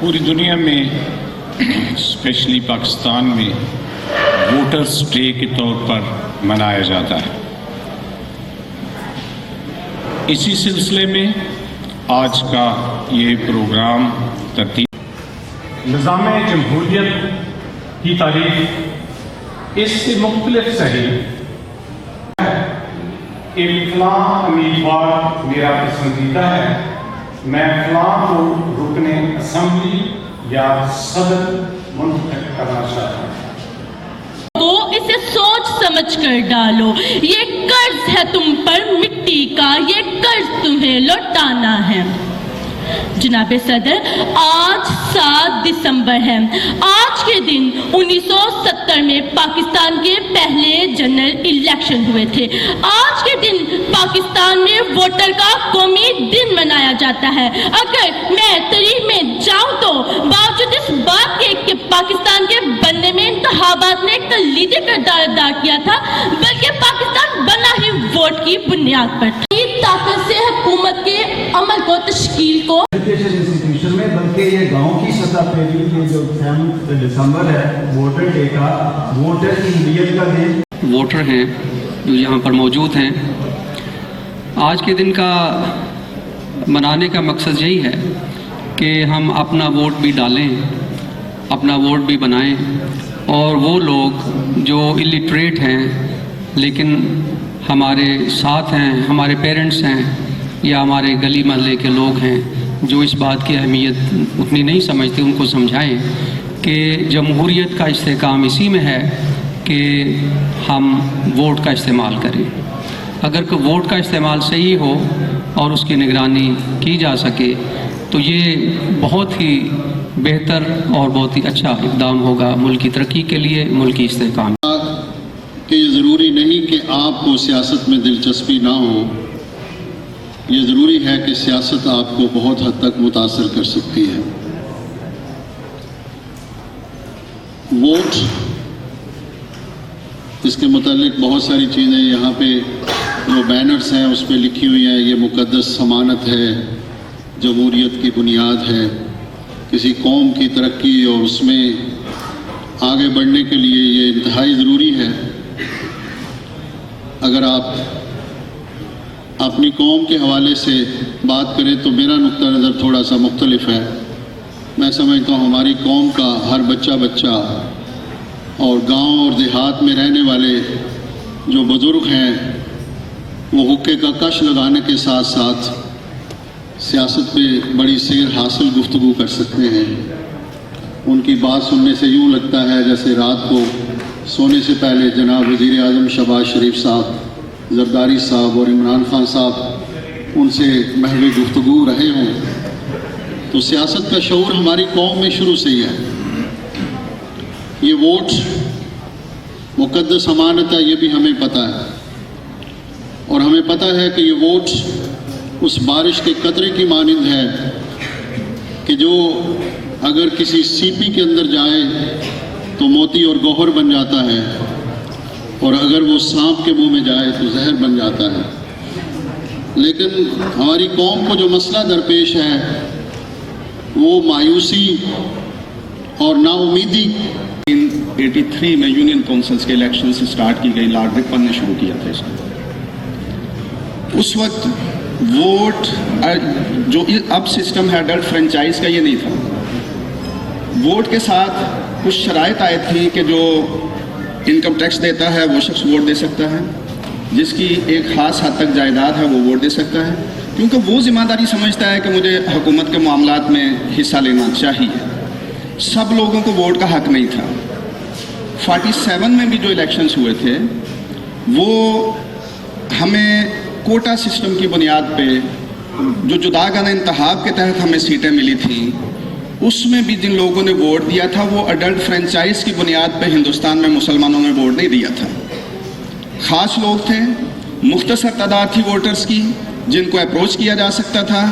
پوری دنیا میں اسپیشلی پاکستان میں ووٹرز ڈے کے طور پر منایا جاتا ہے۔ اسی سلسلے میں آج کا یہ پروگرام ترتیب نظام جمہوریت کی تاریخ اس سے مختلف صحیح کہ فلاں امیدوار میرا پسندیدہ ہے، میں فلاں کو رکن اسمبلی یا صدر منتخب کرنا چاہتا ہوں۔ تو اسے سوچ سمجھ کر ڈالو، یہ قرض ہے تم پر مٹی کا، یہ قرض تمہیں لوٹانا ہے۔ جناب صدر، آج 7 دسمبر ہے۔ آج کے دن 1970 میں پاکستان کے پہلے جنرل الیکشن ہوئے تھے۔ آج کے دن پاکستان میں ووٹر کا قومی دن منایا جاتا ہے۔ اگر میں تاریخ میں جاؤں تو باوجود اس بات کے کہ پاکستان کے بننے میں انتخابات نے ایک کلیدی کردار ادا کیا تھا، بلکہ پاکستان بنا ہی ووٹ کی بنیاد پر تھا۔ طاقت سے حکومت کے عمل کو تشکیل کو انسٹیٹیوشن میں، بلکہ یہ گاؤں کی سطح پہ بھی یہ جو 10 دسمبر ہے ووٹر ڈے کا، ووٹر کی اہمیت کا دن۔ ووٹر ہیں جو یہاں پر موجود ہیں، آج کے دن کا منانے کا مقصد یہی ہے کہ ہم اپنا ووٹ بھی ڈالیں، اپنا ووٹ بھی بنائیں، اور وہ لوگ جو الٹریٹ ہیں لیکن ہمارے ساتھ ہیں، ہمارے پیرنٹس ہیں یا ہمارے گلی محلے کے لوگ ہیں جو اس بات کی اہمیت اتنی نہیں سمجھتے، ان کو سمجھائیں کہ جمہوریت کا استحکام اسی میں ہے کہ ہم ووٹ کا استعمال کریں۔ اگر کہ ووٹ کا استعمال صحیح ہو اور اس کی نگرانی کی جا سکے تو یہ بہت ہی بہتر اور بہت ہی اچھا اقدام ہوگا ملک کی ترقی کے لیے، ملک کی استحکام۔ کہ یہ ضروری نہیں کہ آپ کو سیاست میں دلچسپی نہ ہو، یہ ضروری ہے کہ سیاست آپ کو بہت حد تک متاثر کر سکتی ہے۔ ووٹ، اس کے متعلق بہت ساری چیزیں یہاں پہ جو بینرز ہیں اس پہ لکھی ہوئی ہیں۔ یہ مقدس ضمانت ہے، جمہوریت کی بنیاد ہے، کسی قوم کی ترقی اور اس میں آگے بڑھنے کے لیے یہ انتہائی ضروری ہے۔ اگر آپ اپنی قوم کے حوالے سے بات کریں تو میرا نقطہ نظر تھوڑا سا مختلف ہے۔ میں سمجھتا ہوں ہماری قوم کا ہر بچہ اور گاؤں اور دیہات میں رہنے والے جو بزرگ ہیں وہ حقے کا کش لگانے کے ساتھ ساتھ سیاست پہ بڑی سیر حاصل گفتگو کر سکتے ہیں۔ ان کی بات سننے سے یوں لگتا ہے جیسے رات کو سونے سے پہلے جناب وزیر اعظم شہباز شریف صاحب، زرداری صاحب اور عمران خان صاحب ان سے محو گفتگو رہے ہوں۔ تو سیاست کا شعور ہماری قوم میں شروع سے ہی ہے۔ یہ ووٹ مقدس امانت ہے، یہ بھی ہمیں پتہ ہے، اور ہمیں پتہ ہے کہ یہ ووٹ اس بارش کے قطرے کی مانند ہے کہ جو اگر کسی سیپی کے اندر جائے تو موتی اور گوہر بن جاتا ہے، اور اگر وہ سانپ کے منہ میں جائے تو زہر بن جاتا ہے۔ لیکن ہماری قوم کو جو مسئلہ درپیش ہے وہ مایوسی اور نا امیدی۔ 83 میں یونین کونسلز کے الیکشن سے سٹارٹ کی گئی، لارڈ رپن نے شروع کیا تھا اس کو۔ اس وقت ووٹ جو اب سسٹم ہے اڈلٹ فرنچائز کا، یہ نہیں تھا۔ ووٹ کے ساتھ کچھ شرائط آئی تھی کہ جو انکم ٹیکس دیتا ہے وہ شخص ووٹ دے سکتا ہے، جس کی ایک خاص حد تک جائیداد ہے وہ ووٹ دے سکتا ہے، کیونکہ وہ ذمہ داری سمجھتا ہے کہ مجھے حکومت کے معاملات میں حصہ لینا چاہیے۔ سب لوگوں کو ووٹ کا حق نہیں تھا۔ 47 میں بھی جو الیکشنز ہوئے تھے وہ ہمیں کوٹا سسٹم کی بنیاد پہ جو جداگانہ انتخاب کے تحت ہمیں سیٹیں ملی تھیں، اس میں بھی جن لوگوں نے ووٹ دیا تھا وہ اڈلٹ فرنچائز کی بنیاد پہ ہندوستان میں مسلمانوں نے ووٹ نہیں دیا تھا۔ خاص لوگ تھے، مختصر تعداد تھی ووٹرز کی جن کو اپروچ کیا جا سکتا تھا۔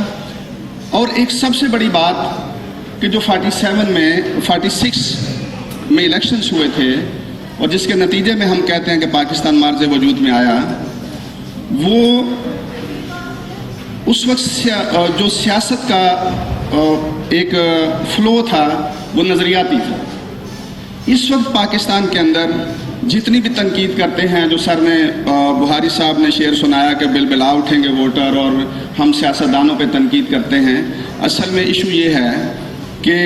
اور ایک سب سے بڑی بات کہ جو 46 میں الیکشنز ہوئے تھے اور جس کے نتیجے میں ہم کہتے ہیں کہ پاکستان مارز وجود میں آیا، وہ اس وقت جو سیاست کا ایک فلو تھا وہ نظریاتی تھا. اس وقت پاکستان کے اندر جتنی بھی تنقید کرتے ہیں، جو سر نے بہاری صاحب نے شعر سنایا کہ بل بلا اٹھیں گے ووٹر اور ہم سیاستدانوں پہ تنقید کرتے ہیں، اصل میں ایشو یہ ہے کہ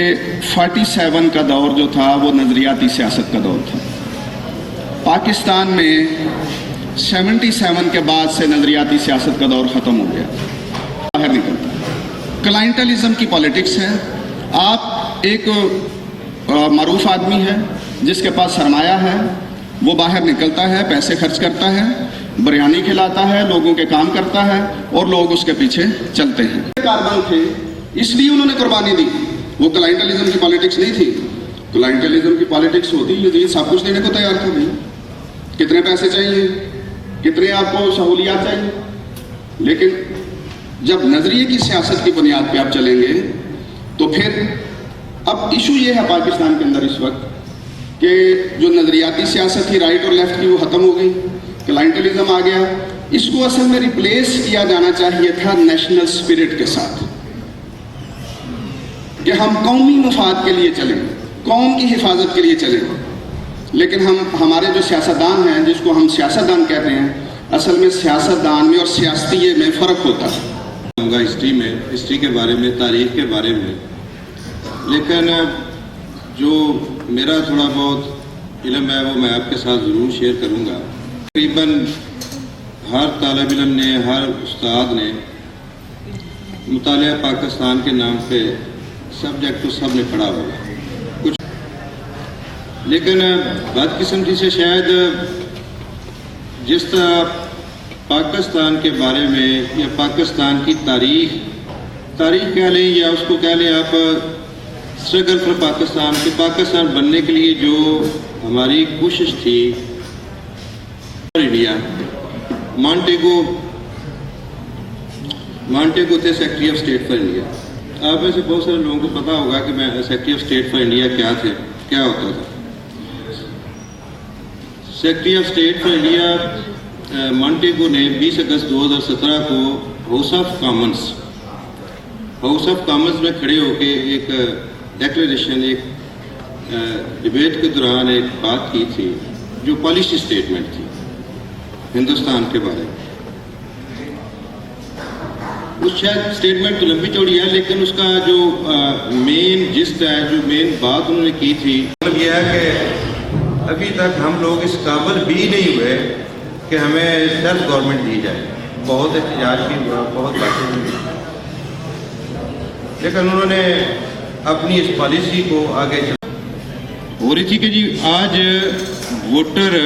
47 کا دور جو تھا وہ نظریاتی سیاست کا دور تھا. پاکستان میں 77 کے بعد سے نظریاتی سیاست کا دور ختم ہو گیا، باہر نکلتا ہے. کلائنٹلزم کی پالیٹکس ہے. آپ ایک معروف آدمی ہے جس کے پاس سرمایہ ہے، وہ باہر نکلتا ہے، پیسے خرچ کرتا ہے، بریانی کھلاتا ہے، لوگوں کے کام کرتا ہے اور لوگ اس کے پیچھے چلتے ہیں. کاربن تھے اس لیے انہوں نے قربانی دی. وہ کلائنٹلزم کی پالیٹکس نہیں تھی. کلائنٹلزم کی پالیٹکس ہوتی یہ سب کچھ دینے کو تیار تھا. بھائی کتنے پیسے چاہیے، کتنے آپ کو سہولیات چاہیے. لیکن جب نظریے کی سیاست کی بنیاد پہ آپ چلیں گے تو پھر اب ایشو یہ ہے پاکستان کے اندر اس وقت کہ جو نظریاتی سیاست تھی رائٹ اور لیفٹ کی وہ ختم ہو گئی، کلائنٹلزم آ گیا. اس کو اصل میں ریپلیس کیا جانا چاہیے تھا نیشنل سپرٹ کے ساتھ، کہ ہم قومی مفاد کے لیے چلیں، قوم کی حفاظت کے لیے چلیں. لیکن ہمارے جو سیاستدان ہیں، جس کو ہم سیاستدان کہتے ہیں، اصل میں سیاستدان میں اور سیاستیے میں فرق ہوتا ہے. ہسٹری کے بارے میں، تاریخ کے بارے میں، لیکن جو میرا تھوڑا بہت علم ہے وہ میں آپ کے ساتھ ضرور شیئر کروں گا. تقریباً ہر طالب علم نے، ہر استاد نے مطالعہ پاکستان کے نام پہ سبجیکٹ تو سب نے پڑھا ہوگا کچھ، لیکن بدقسمتی سے شاید جس طرح پاکستان کے بارے میں یا پاکستان کی تاریخ کہہ لیں یا اس کو کہہ لیں آپ اسٹرگل فار پاکستان، کہ پاکستان بننے کے لیے جو ہماری کوشش تھی، انڈیا مانٹیگو تھے secretary of state for India. آپ میں سے بہت سارے لوگوں کو پتا ہوگا کہ میں secretary of state for India کیا ہوتا تھا. Secretary of state for India Montagu نے 20 اگست 2017 کو ہاؤس آف کامنز میں کھڑے ہو کے ایک ڈیکلیریشن، ایک ڈبیٹ کے دوران ایک بات کی تھی جو پالیسی سٹیٹمنٹ تھی ہندوستان کے بارے میں. اس شاید سٹیٹمنٹ تو لمبی چوڑی ہے، لیکن اس کا جو مین جسٹ ہے، جو مین بات انہوں نے کی تھی، مطلب یہ ہے کہ ابھی تک ہم لوگ اس قابل بھی نہیں ہوئے کہ ہمیں سیلف گورنمنٹ دی جائے. بہت احتجاج بھی ہوا، بہت باتیں ہوئی، لیکن انہوں نے اپنی اس پالیسی کو آگے ہو رہی تھی کہ جی آج ووٹر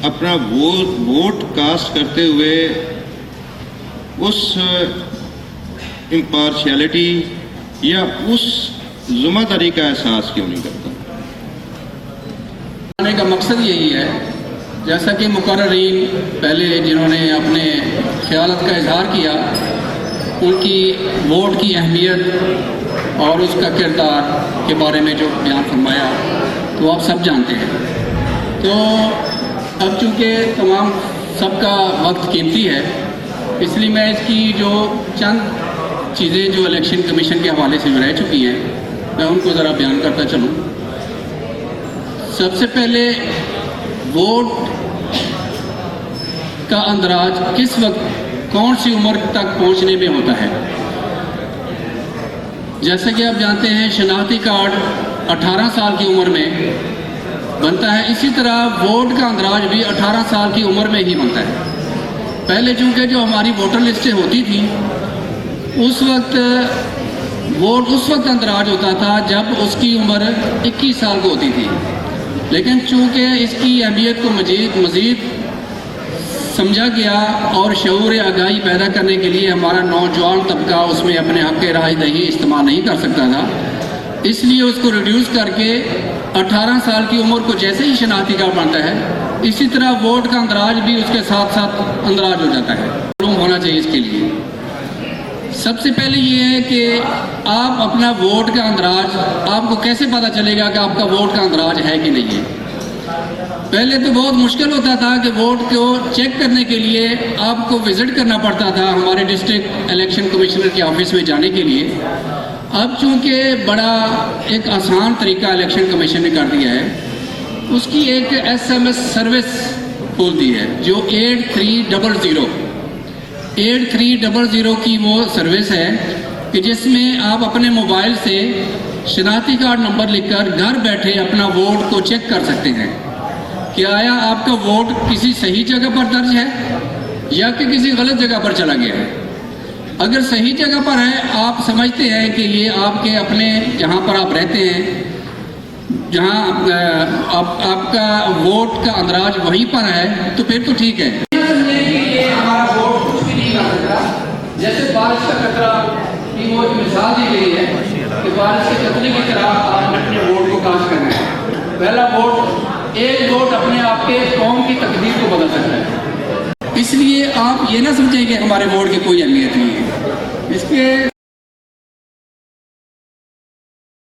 اپنا ووٹ کاسٹ کرتے ہوئے اس امپارشیلٹی یا اس ذمہ داری کا احساس کیوں نہیں کرتا. کا مقصد یہی ہے، جیسا کہ مقررین پہلے جنہوں نے اپنے خیالات کا اظہار کیا، ان کی ووٹ کی اہمیت اور اس کا کردار کے بارے میں جو بیان فرمایا تو آپ سب جانتے ہیں. تو اب چونکہ تمام سب کا وقت قیمتی ہے، اس لیے میں اس کی جو چند چیزیں جو الیکشن کمیشن کے حوالے سے رہ چکی ہیں میں ان کو ذرا بیان کرتا چلوں. سب سے پہلے ووٹ کا اندراج کس وقت کون سی عمر تک پہنچنے میں ہوتا ہے. جیسا کہ آپ جانتے ہیں شناختی کارڈ 18 سال کی عمر میں بنتا ہے، اسی طرح ووٹ کا اندراج بھی 18 سال کی عمر میں ہی بنتا ہے. پہلے چونکہ جو ہماری ووٹر لسٹیں ہوتی تھیں اس وقت ووٹ اس وقت اندراج ہوتا تھا جب اس کی عمر 21 سال کو ہوتی تھی، لیکن چونکہ اس کی اہمیت کو مزید سمجھا گیا اور شعور آگاہی پیدا کرنے کے لیے ہمارا نوجوان طبقہ اس میں اپنے حق رائے دہی استعمال نہیں کر سکتا تھا، اس لیے اس کو ریڈیوس کر کے 18 سال کی عمر کو جیسے ہی شناختی کارڈ بنتا ہے اسی طرح ووٹ کا اندراج بھی اس کے ساتھ ساتھ اندراج ہو جاتا ہے. معلوم ہونا چاہیے اس کے لیے. سب سے پہلے یہ ہے کہ آپ اپنا ووٹ کا اندراج آپ کو کیسے پتہ چلے گا کہ آپ کا ووٹ کا اندراج ہے کہ نہیں ہے. پہلے تو بہت مشکل ہوتا تھا کہ ووٹ کو چیک کرنے کے لیے آپ کو وزٹ کرنا پڑتا تھا ہمارے ڈسٹرکٹ الیکشن کمشنر کے آفس میں جانے کے لیے، اب چونکہ بڑا ایک آسان طریقہ الیکشن کمیشن نے کر دیا ہے، اس کی ایک SMS سروس کھول دی ہے جو 8300 کی وہ سروس ہے کہ جس میں آپ اپنے موبائل سے شناختی کارڈ نمبر لکھ کر گھر بیٹھے اپنا ووٹ کو چیک کر سکتے ہیں کہ آیا آپ کا ووٹ کسی صحیح جگہ پر درج ہے یا کہ کسی غلط جگہ پر چلا گیا ہے۔ اگر صحیح جگہ پر ہے، آپ سمجھتے ہیں کہ یہ آپ کے اپنے جہاں پر آپ رہتے ہیں، جہاں آپ کا ووٹ کا اندراج وہیں پر ہے، تو پھر تو ٹھیک ہے۔ یہ ہمارا ووٹ کچھ بھی نہیں کر سکتا، جیسے بارش کا قطرہ کی وہ مثال دی گئی ہے کہ بارش کے قطرے کی طرح آپ نے اپنے ووٹ کو کاسٹ کرنا ہے۔ پہلا ووٹ، ایک ووٹ اپنے آپ کے قوم کی تقدیر کو بدل سکتا ہے، اس لیے آپ یہ نہ سمجھیں کہ ہمارے ووٹ کی کوئی اہمیت نہیں ہے۔ اس کے